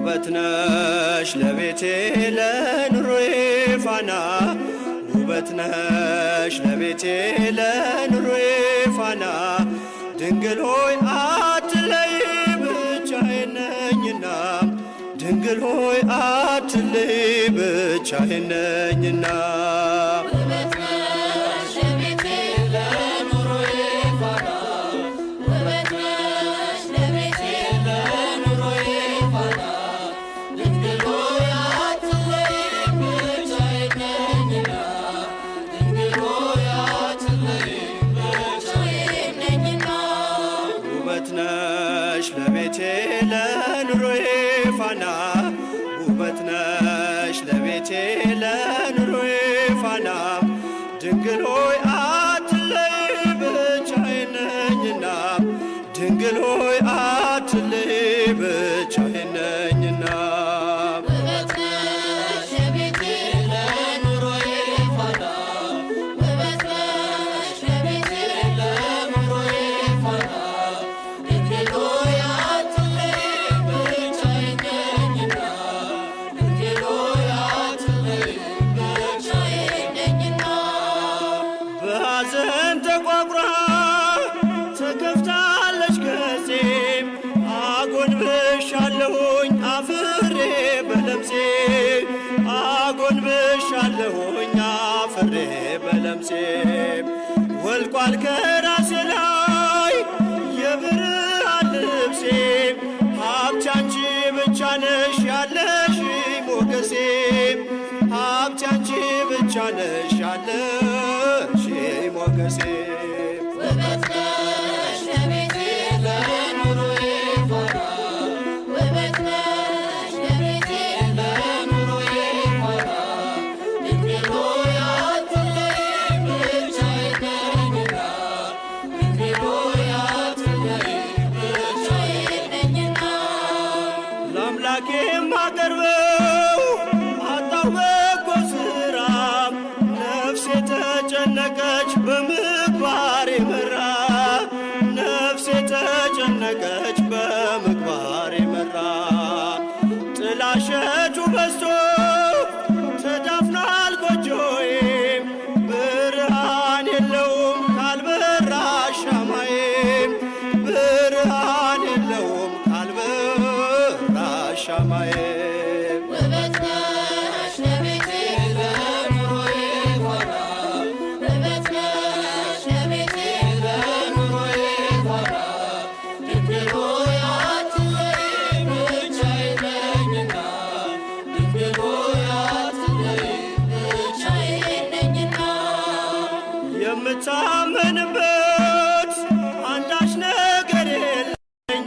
ውበት ነሽ ለቤቴ ለኑሮዬ ፋና ውበት ነሽ ለቤቴ ለኑሮዬ ፋና ድንግል ሆይ አትለይ ብቻዬን ነኝና ድንግል ሆይ አትለይ ብቻዬን ነኝና ለቤቴ ለኑሮዬ ፋና ውበት ነሽ ለቤቴ ለኑሮዬ ፋና ድንግል ሆይ አትለይ ብቻዬን ነኝና ድንግል ሆይ አትለይ ብቻዬን ነኝና በሐዘን ተቋቁራ ተከፍታለች ገጼ አጎንብሻለሁኝ አፍሬ በለምጼ አጎንብሻለሁኝ አፍሬ በለምጼ ወልቋል ከራሴ ላይ የብርሃን ልብሴ ሀብቴ አንቺ ብቻ ነሽ ያለሽ ሞገሴ ሀብቴ አንቺ ብቻ ነሽ ያለሽ ሞገሴ ውበት ነሽ ለቤቴ ለኑሮዬ ፋና ውበት ነሽ ለቤቴ ለኑሮዬ ፋና ድንግል ሆይ አትለይ ብቻዬን ነኝና ድንግል ሆይ አትለይ ብቻዬን ነኝና ለአምላኬ የማቀርበው አጣሁ በጎ ሥራ ነፍሴ ተጨነቀች በምግባር መራ ነፍሴ ተጨነቀች በምግባር መራ ጥላሸቱ በዝቶ ተዳፍኗል ጎጆዬ ብርሃን የለውም ካልበራ ሻማዬ ብርሃን የለውም ካልበራ ሻማዬ ውበት ነሽ ለቤቴ ለኑሮዬ ፋና ውበት ነሽ ለቤቴ ለኑሮዬ ፋና ድንግል ሆይ አትለይ ብቻዬን ነኝና ድንግል ሆይ አትለይ ብቻዬን ነኝና የምታመንበት አንዳች ነገር የለኝ